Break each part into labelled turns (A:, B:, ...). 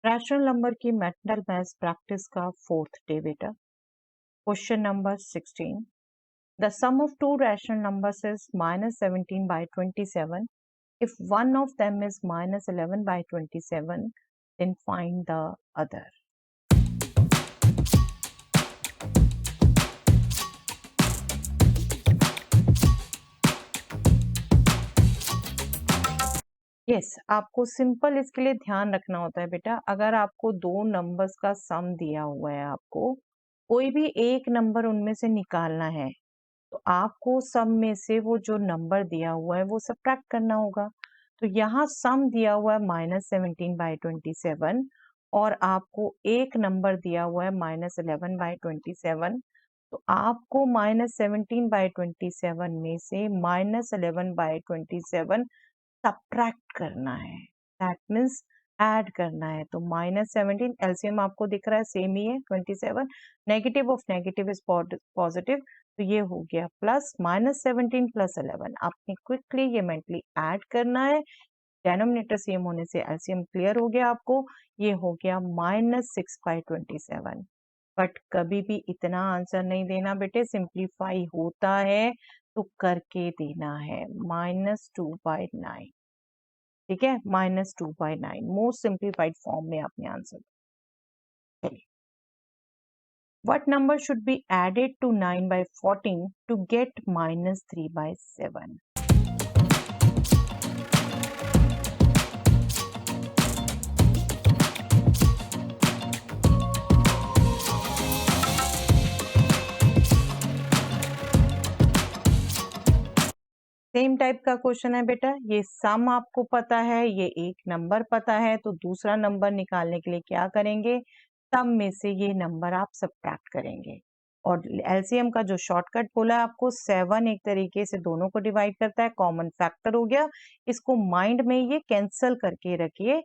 A: Rational number की mental maths practice का 4th day बेटा। Question number 16। The sum of two rational numbers is -17 by 27. If one of them is -11 by 27, then find the other. Yes, आपको simple इसके लिए ध्यान रखना होता है बेटा। अगर आपको दो नंबर्स का सम दिया हुआ है, आपको कोई भी एक नंबर उनमें से निकालना है, तो आपको सम में से वो जो नंबर दिया हुआ है वो सब्ट्रैक्ट करना होगा। तो यहाँ सम दिया हुआ है -17 by 27 और आपको एक नंबर दिया हुआ है -11 by 27। तो आपको -17 by 27 में से -11 by 27 सब्ट्रैक्ट करना है। दैट मीन्स ऐड करना है। तो -17 एलसीएम आपको दिख रहा है सेम ही है 27, negative of negative is positive, तो ये हो गया प्लस -17 + 11। आपने क्विकली ये मेंटली ऐड करना है। डेनोमिनेटर सेम होने से एलसीएम क्लियर हो गया आपको। ये हो गया -6 by 27। बट कभी भी इतना आंसर नहीं देना बेटे, सिंप्लीफाई होता है तो करके देना है। -2 by 9, ठीक है, -2 by 9 मोस्ट सिंप्लीफाइड फॉर्म में आपने आंसर। चलिए, what number should be added to 9 by 14 to get -3 by 7? Same type का क्वेश्चन है बेटा। ये सम आपको पता है, ये एक नंबर पता है, तो दूसरा नंबर निकालने के लिए क्या करेंगे, सम में से ये नंबर आप सब्ट्रैक्ट करेंगे। और एलसीएम का जो शॉर्टकट बोला है आपको, 7 एक तरीके से दोनों को डिवाइड करता है, कॉमन फैक्टर हो गया। इसको माइंड में ये कैंसल करके रखिए।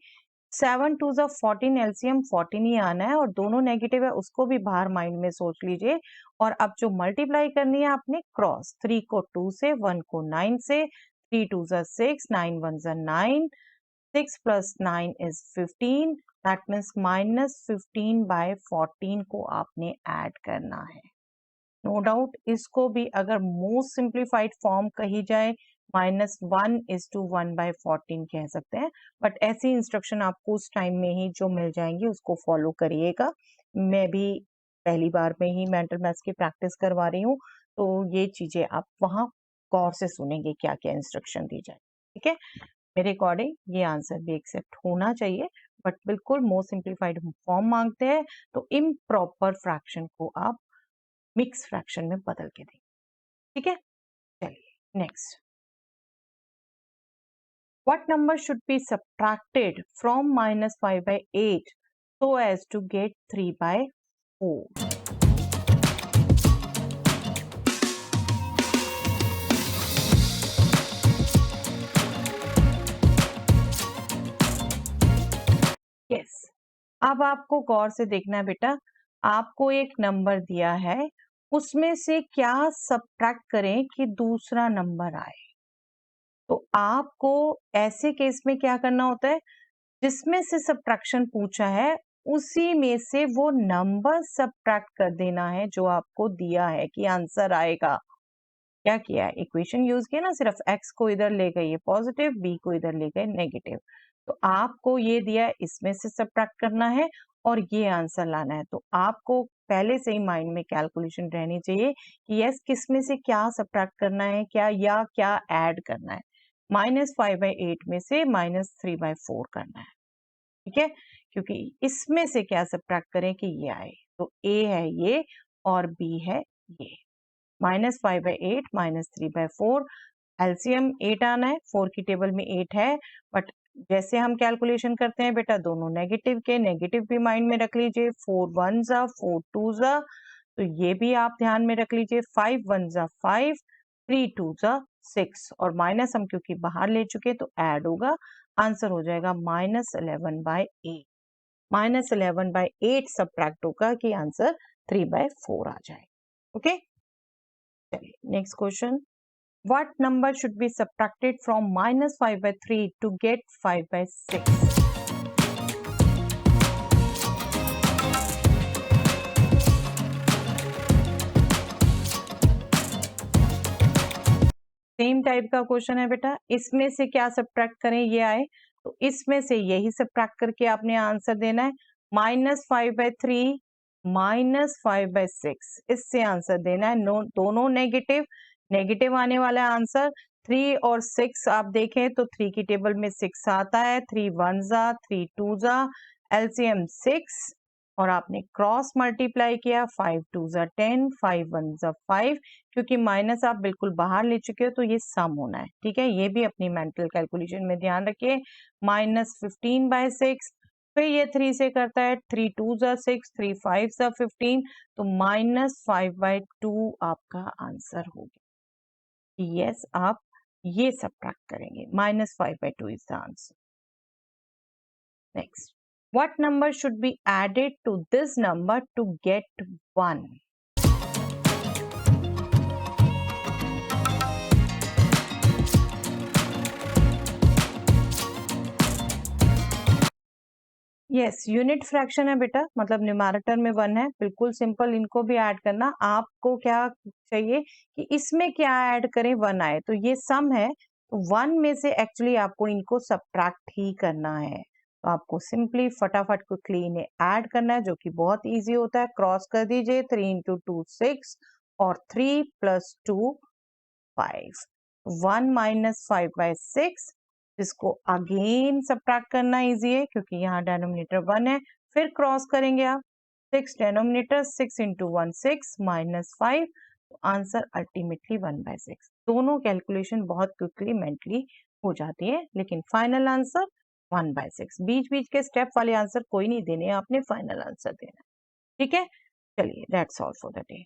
A: 7 2 14, एलसीएम 14 ही आना है और दोनों नेगेटिव है, उसको भी बाहर माइंड में सोच लीजिए। और अब जो मल्टीप्लाई करनी है आपने क्रॉस, 3 को 2 से, 1 को 9 से, 3 2 6, 9 1 9, 6 + 9 is 15। दैट मीन्स -15 by 14 को आपने ऐड करना है। नो डाउट इसको भी अगर मोस्ट सिंप्लीफाइड फॉर्म कही जाए, -1:1 by 14 कह सकते हैं। बट ऐसी इंस्ट्रक्शन आपको उस टाइम में ही जो मिल जाएंगी उसको फॉलो करिएगा। मैं भी पहली बार में ही मेंटल मैथ्स की प्रैक्टिस करवा रही हूँ, तो ये चीजें आप वहाँ गौर से सुनेंगे क्या क्या इंस्ट्रक्शन दी जाए। ठीक है, मेरे अकॉर्डिंग ये आंसर भी एक्सेप्ट होना चाहिए, बट बिल्कुल मोस्ट सिंप्लीफाइड फॉर्म मांगते हैं तो इम्प्रॉपर फ्रैक्शन को आप मिक्स फ्रैक्शन में बदल के दें। ठीक है, चलिए next. What number should be subtracted from -5 by 8 so as to get 3 by 4? Yes. अब आपको गौर से देखना है बेटा। आपको एक नंबर दिया है, उसमें से क्या सब्ट्रैक्ट करें कि दूसरा नंबर आए। तो आपको ऐसे केस में क्या करना होता है, जिसमें से सब्ट्रैक्शन पूछा है उसी में से वो नंबर सब्ट्रैक्ट कर देना है जो आपको दिया है कि आंसर आएगा। क्या किया है, इक्वेशन यूज किया ना, सिर्फ x को इधर ले गए ये पॉजिटिव, b को इधर ले गए नेगेटिव। तो आपको ये दिया है, इसमें से सब्ट्रैक्ट करना है और ये आंसर लाना है। तो आपको पहले से ही माइंड में कैलकुलेशन रहनी चाहिए कि यस किस में से क्या सब्ट्रैक्ट करना है, क्या या क्या ऐड करना है। -5 by 8 में से -3 by 4 करना है। ठीक है, क्योंकि इसमें से क्या सब्ट्रैक्ट करें कि ये आए। तो a है ये और b है ये। -5 by 8 -3 by 4, एलसीएम 8 आना है। 4 की टेबल में 8 है, बट जैसे हम कैलकुलेशन करते हैं बेटा, दोनों नेगेटिव के, नेगेटिव भी माइंड में रख लीजिए। 4 1 4 2, तो ये भी आप ध्यान में रख लीजिए। 5 1 5, 3 2 6 और माइनस हम क्योंकि बाहर ले चुके तो ऐड होगा। आंसर हो जाएगा -11 by 8। -11 by 8 सब्ट्रैक्ट होगा कि आंसर 3 by 4 आ जाए। ओके, चलिए next question. What number should be subtracted from -5 by 3 to get 5 by 6? Type का क्वेश्चन है बेटा, इसमें से क्या सब्ट्रैक्ट करें, ये आए तो इसमें से यही सब्ट्रैक्ट करके आपने आंसर देना है। -5/3 -5/6 इससे आंसर देना है। दोनों नेगेटिव, नेगेटिव आने वाला है आंसर। 3 और 6 आप देखें तो 3 की टेबल में 6 आता है। 3 1 जा, 3 2 जा, एलसीएम 6 और आपने क्रॉस मल्टीप्लाई किया। 5 2 जा 10, 5 1 जा 5, क्योंकि माइनस आप बिल्कुल बाहर ले चुके हो तो ये सम होना है, ठीक है। ये भी अपनी मेंटल कैलकुलेशन में ध्यान रखिए। -15/6, फिर ये 3 से करता है। 3 2 जा 6, 3 5 जा 15, तो -5/2 आपका आंसर हो गया। यस, आप ये सब्ट्रैक्ट करेंगे। -5/2 is the answer. Next, what number should be added to this number to get 1? Yes, unit fraction है बेटा, मतलब न्यूमैरेटर में 1 है। बिल्कुल सिंपल, इनको भी ऐड करना। आपको क्या चाहिए कि इसमें क्या ऐड करें 1 आए, तो ये सम है तो 1 में से एक्चुअली आपको इनको सब्ट्रैक्ट ही करना है। तो आपको सिंपली फटाफट क्विकली इन्हें ऐड करना है, जो कि बहुत इजी होता है। क्रॉस कर दीजिए। 3 × 2 6 और 3 + 2 5। 1 - 5/6, जिसको अगेन सब्ट्रैक्ट करना इजी है क्योंकि यहाँ डिनोमिनेटर 1 है। फिर क्रॉस करेंगे आप। 6 डिनोमिनेटर, 6 × 1 6 -5, तो आंसर अल्टीमेटली 1/6। दोनों कैलकुलेशन बहुत क्विकली मेंटली हो जाती है, लेकिन फाइनल आंसर 1/6। बीच बीच के स्टेप वाले आंसर कोई नहीं देने, आपने फाइनल आंसर देना, ठीक है। चलिए, that's all for the day.